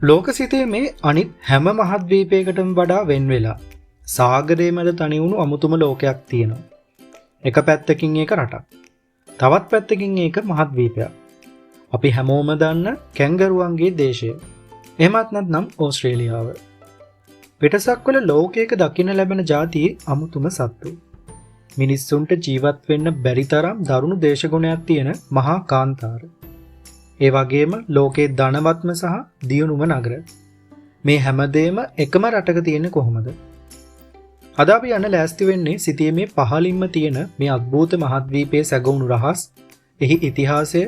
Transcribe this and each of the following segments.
ලෝකසිතේ මේ අනිත් හැම මහද්වීපයකටම වඩා වෙන් වෙලා සාගරයේ මැද තනි වුණු අමුතුම ලෝකයක් තියෙනවා. එක පැත්තකින් ඒක රටක්. තවත් පැත්තකින් ඒක මහද්වීපයක්. අපි හැමෝම දන්න කැංගරුවන්ගේ දේශය. එහෙමත් නැත්නම් ඕස්ට්‍රේලියාව. පිටසක්වල ලෝකයක දකින්න ලැබෙන ಜಾතියේ අමුතුම සත්තු. මිනිස්සුන්ට ජීවත් වෙන්න බැරි තරම් දරුණු දේශගුණයක් තියෙන මහා කාන්තාර. ඒ වගේම ලෝකේ ධනවත්ම සහ දියුණුම නගර. මේ හැමදේම එකම රටක තියෙන්නේ කොහොමද? අද අපි යන්න ලෑස්ති වෙන්නේ සිටියේ මේ පහළින්ම තියෙන මේ අద్භූත මහද්වීපයේ සැගවුණු රහස්, එහි ඉතිහාසය,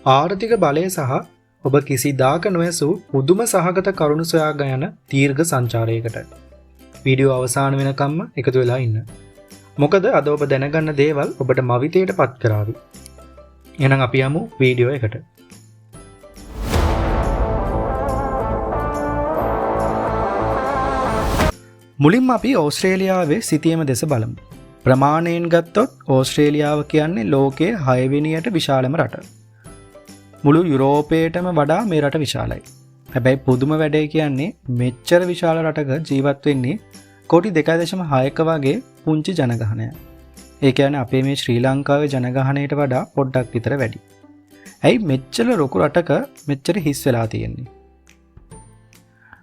ආර්ථික බලය සහ ඔබ කිසිදාක නොඇසූ පුදුම සහගත කරුණු සොයාගෙන යන දීර්ඝ සංචාරයකට. වීඩියෝ අවසාන වෙනකම්ම එකතු වෙලා ඉන්න. මොකද අද ඔබ දැනගන්න දේවල් ඔබට මවිතයට පත් කරાવી. එහෙනම් අපි යමු වීඩියෝ එකට. මුලින්ම අපි ඕස්ට්‍රේලියාවේ සිටියම දෙස බලමු. ප්‍රමාණයෙන් ගත්තොත් ඕස්ට්‍රේලියාව කියන්නේ ලෝකයේ 6 වෙනියට විශාලම රට. මුළු යුරෝපයටම වඩා මේ රට විශාලයි. හැබැයි පුදුම වැඩේ කියන්නේ මෙච්චර විශාල රටක ජීවත් වෙන්නේ කෝටි 2.6ක වගේ පුංචි ජනගහනයක්. ඒ කියන්නේ අපේ මේ ශ්‍රී ලංකාවේ ජනගහනයට වඩා පොඩ්ඩක් විතර වැඩි. ඇයි මෙච්චර ලොකු රටක මෙච්චර හිස් වෙලා තියෙන්නේ?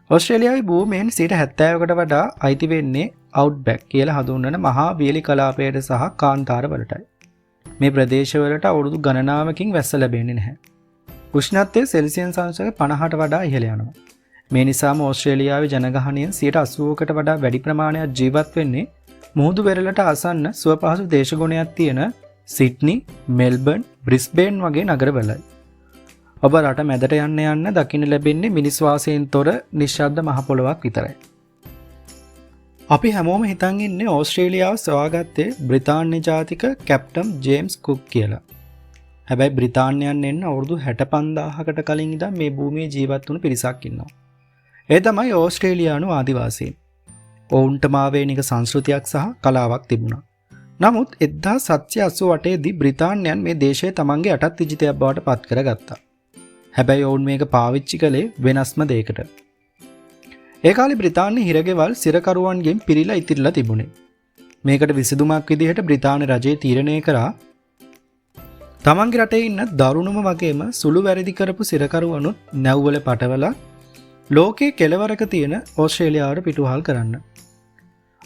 ඕස්ට්‍රේලියාවේ භූමියෙන් 70%කට වඩා අයිති වෙන්නේ අවුට්බැක් කියලා හඳුන්වන මහා වියලි කලාපයට සහ කාන්තාර වලටයි. මේ ප්‍රදේශවලට අවුරුදු ගණනාවකින් වැස්ස ලැබෙන්නේ නැහැ. උෂ්ණත්වය සෙල්සියස් අංශක 50ට වඩා ඉහළ යනවා. මේ නිසාම ඕස්ට්‍රේලියාවේ ජනගහනයෙන් 80%කට වඩා වැඩි ප්‍රමාණයක් ජීවත් වෙන්නේ මුහුදු වෙරළට ආසන්න සුවපහසු දේශගුණයක් තියෙන සිඩ්නි, මෙල්බර්න්, බ්‍රිස්බේන් වගේ නගරවලයි. ඔබ රට මැදට යන්න දකින්න ලැබෙන්නේ මිනිස් වාසයෙන් තොර නිශ්ශබ්ද මහ පොළොවක් විතරයි. අපි හැමෝම හිතන් ඉන්නේ ඕස්ට්‍රේලියාව සොයාගත්තේ බ්‍රිතාන්‍ය ජාතික කැප්ටන් ජේම්ස් කුක් කියලා. හැබැයි බ්‍රිතාන්‍යයන් එන්න අවුරුදු 65000කට කලින් ඉඳන් මේ භූමියේ ජීවත් වුණු පිරිසක් ඉන්නවා. ඒ තමයි ඕස්ට්‍රේලියානු ආදිවාසීන්. ඔවුන්ට මාවේනික සංස්කෘතියක් සහ කලාවක් තිබුණා. නමුත් 1788 දී බ්‍රිතාන්‍යයන් මේ දේශය තමන්ගේ යටත් විජිතයක් බවට පත් කරගත්තා. හැබැයි ඔවුන් මේක පාවිච්චි කළේ වෙනස්ම දෙයකට. ඒ කාලේ බ්‍රිතාන්‍ය හිරගෙවල් සිරකරුවන්ගෙන් පිරීලා ඉතිරිලා තිබුණේ. මේකට විසඳුමක් විදිහට බ්‍රිතාන්‍ය රජය තීරණය කරා තමන්ගේ රටේ ඉන්න දරුණුම වගේම සුළු වැරදි කරපු සිරකරුවනුත් නැව්වල පටවලා ලෝකයේ කෙළවරක තියෙන ඕස්ට්‍රේලියාවට පිටුවහල් කරන්න.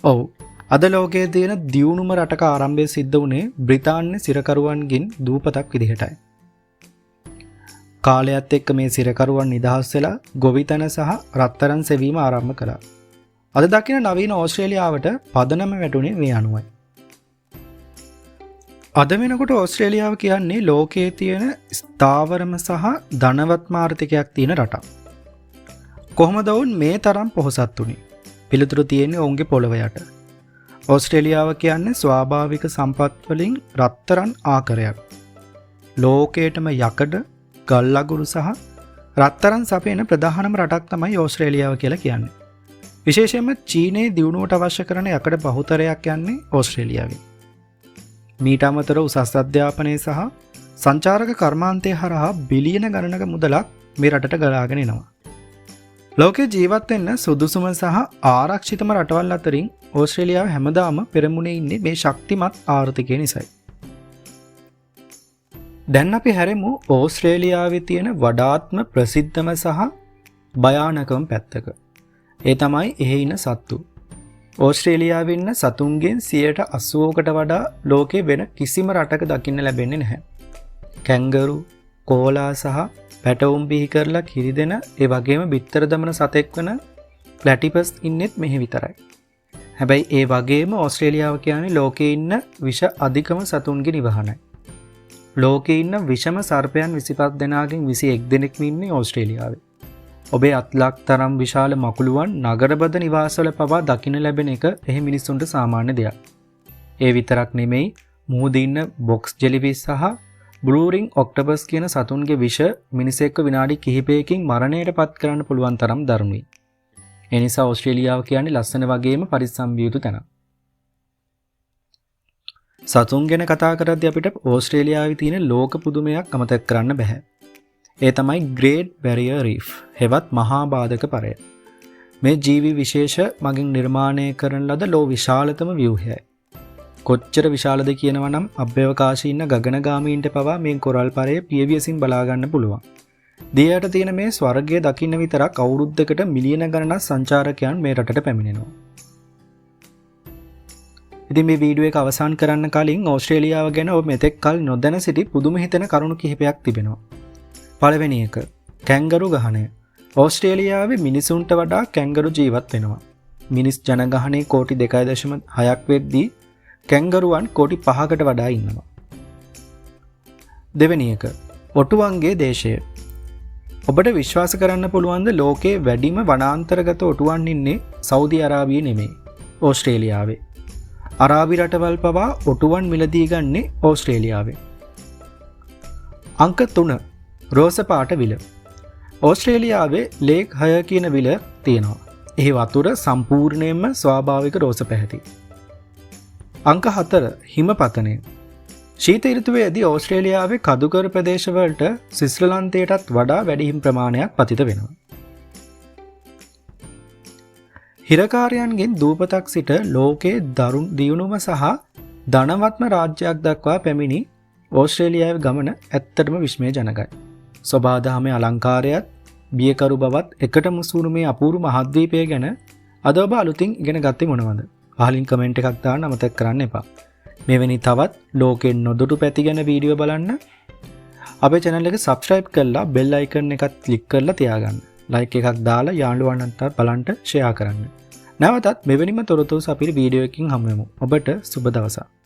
ඔව්, අද ලෝකයේ තියෙන දියුණුම රටක ආරම්භය සිද්ධ වුණේ බ්‍රිතාන්‍ය සිරකරුවන්ගෙන් දූපතක් විදිහටයි. කාලයත් එක්ක මේ සිරකරුවන් නිදහස් වෙලා ගොවිතැන සහ රත්තරන් සෙවීම ආරම්භ කළා. අද දකින නවීන ඕස්ට්‍රේලියාවට පදනම වැටුනේ මේ අනුවයි. අද වෙනකොට ඕස්ට්‍රේලියාව කියන්නේ ලෝකයේ තියෙන ස්ථාවරම සහ ධනවත්ම ආර්ථිකයක් තියෙන රටක්. කොහොමද වුන් මේ තරම් පොහොසත් වුනේ? පිළිතුරු තියෙන්නේ ඔවුන්ගේ පොළව යට. ඕස්ට්‍රේලියාව කියන්නේ ස්වාභාවික සම්පත් වලින් රත්තරන් ආකරයක්. ලෝකයේටම යකඩ, ගල් අඟුරු සහ රත්තරන් සපයන ප්‍රධානම රටක් තමයි ඕස්ට්‍රේලියාව කියලා කියන්නේ. විශේෂයෙන්ම චීනයේ දියුණුවට අවශ්‍ය කරන යකඩ බහුතරයක් යන්නේ ඕස්ට්‍රේලියාවෙන්. මීට අමතරව උසස් අධ්‍යාපනය සහ සංචාරක කර්මාන්තය හරහා බිලියන ගණනක මුදලක් මේ රටට ගලාගෙන එනවා. ලෝකේ ජීවත් වෙන්න සුදුසුම සහ ආරක්ෂිතම රටවල් අතරින් ඕස්ට්‍රේලියාව හැමදාම පෙරමුණේ ඉන්නේ මේ ශක්තිමත් ආර්ථිකය නිසායි. දැන් අපි හැරෙමු ඕස්ට්‍රේලියාවේ තියෙන වඩාත්ම ප්‍රසිද්ධම සහ භයානකම පැත්තක. ඒ තමයි එහි ඉන්න සත්තු. ඕස්ට්‍රේලියාවේ ඉන්න සතුන්ගෙන් 80%කට වඩා ලෝකේ වෙන කිසිම රටක දකින්න ලැබෙන්නේ නැහැ. කැංගරු, කෝලා සහ පැටවුම් බිහි කරලා කිරි දෙන ඒ වගේම බිත්තර දමන සතෙක් වන ප්ලැටිපස් ඉන්නෙත් මෙහි විතරයි. හැබැයි ඒ වගේම ඕස්ට්‍රේලියාව කියන්නේ ලෝකේ ඉන්න විෂ අධිකම සතුන්ගේ නිවහනයි. ලෝකේ ඉන්න විෂම සර්පයන් 25 දෙනාගෙන් 21 දෙනෙක් ඉන්නේ ඕස්ට්‍රේලියාවේ. ඔබේ අත්ලක් තරම් විශාල මකුළුවන් නගරබද නිවාසවල පවා දකින්න ලැබෙන එක එහි මිනිස්සුන්ට සාමාන්‍ය දෙයක්. ඒ විතරක් නෙමෙයි, මුහුදේ ඉන්න බොක්ස් ජෙලිෆිෂ් සහ බ්ලූ රින් ඔක්ටොපස් කියන සතුන්ගේ විෂ මිනිසෙක්ව විනාඩි කිහිපයකින් මරණයට පත් කරන්න පුළුවන් තරම් දරුණුයි. ඒ නිසා ඕස්ට්‍රේලියාව කියන්නේ ලස්සන වගේම පරිස්සම් විය යුතු තැනක්. සතුන් ගැන කතා කරද්දී අපිට ඕස්ට්‍රේලියාවේ තියෙන ලෝක පුදුමයක් අමතක කරන්න බෑ. ඒ තමයි Great Barrier Reef. හෙවත් මහා බාධක පරය. මේ ජීවි විශේෂ මගින් නිර්මාණය කරන ලද ලෝ විශාලතම ව්‍යුහයයි. කොච්චර විශාලද කියනවා නම් අභ්‍යවකාශයේ ඉන්න ගගනගාමීන්ට පවා මේ කොරල් පරය පියවියසින් බලා ගන්න පුළුවන්. දියට තියෙන මේ ස්වර්ගය දකින්න විතරක් අවුරුද්දකට මිලියන ගණනක් සංචාරකයන් මේ රටට පැමිණෙනවා. ඉතින් මේ වීඩියෝ එක අවසන් කරන්න කලින් ඕස්ට්‍රේලියාව ගැන ඔබ මෙතෙක් කල නොදැන සිටි පුදුම හිතෙන කරුණු කිහිපයක් තිබෙනවා. පළවෙනි එක කැංගරු ගහණය. ඕස්ට්‍රේලියාවේ මිනිසුන්ට වඩා කැංගරු ජීවත් වෙනවා. මිනිස් ජනගහනය කෝටි 2.6ක් වෙද්දී කැංගරුවන් කෝටි 5කට වඩා ඉන්නවා. දෙවෙනි එක ඔටුවන්ගේ දේශය. ඔබට විශ්වාස කරන්න පුළුවන්ද ලෝකයේ වැඩිම වනාන්තරගත ඔටුවන් ඉන්නේ සෞදි අරාබියේ නෙමෙයි ඕස්ට්‍රේලියාවේ. අරාබි රටවල් පවා ඔටුවන් මිලදී ගන්නේ ඕස්ට්‍රේලියාවේ. අංක 3 රෝස පාට විල. ඕස්ට්‍රේලියාවේ ලේක් හය කියන විල තියෙනවා. එහි වතුර සම්පූර්ණයෙන්ම ස්වාභාවික රෝස පැහැති. අංක 4 හිමපතනය. ශීත ඍතුවේදී ඕස්ට්‍රේලියාවේ කදුකර ප්‍රදේශවලට ස්විට්සර්ලන්තයටත් වඩා වැඩි හිම් ප්‍රමාණයක් පතිත වෙනවා. හිරකාරයන්ගෙන් දූපතක් සිට ලෝකයේ දියුණුම සහ ධනවත්ම රාජ්‍යයක් දක්වා පැමිණි ඕස්ට්‍රේලියාවේ ගමන ඇත්තටම විස්මයජනකයි. ස්වභාවදහමේ අලංකාරයත් බියකරු බවත් එකට මුසුණු මේ අපූර්ව මහද්වීපය ගැන අද ඔබ අලුතින් ඉගෙන ගත්තේ මොනවද? අහලින් කමෙන්ට් එකක් දාන්න අමතක කරන්න එපා. මෙවැනි තවත් ලෝකෙන් නොදුටු පැති ගැන වීඩියෝ බලන්න අපේ channel එක subscribe කරලා bell icon එකත් click කරලා තියාගන්න. like එකක් දාලා යාළුවන්ට බලන්න share කරන්න. නැවතත් මෙවැනිම තොරතුරු අපේ වීඩියෝ එකකින් හමු වෙමු. ඔබට සුබ දවසක්.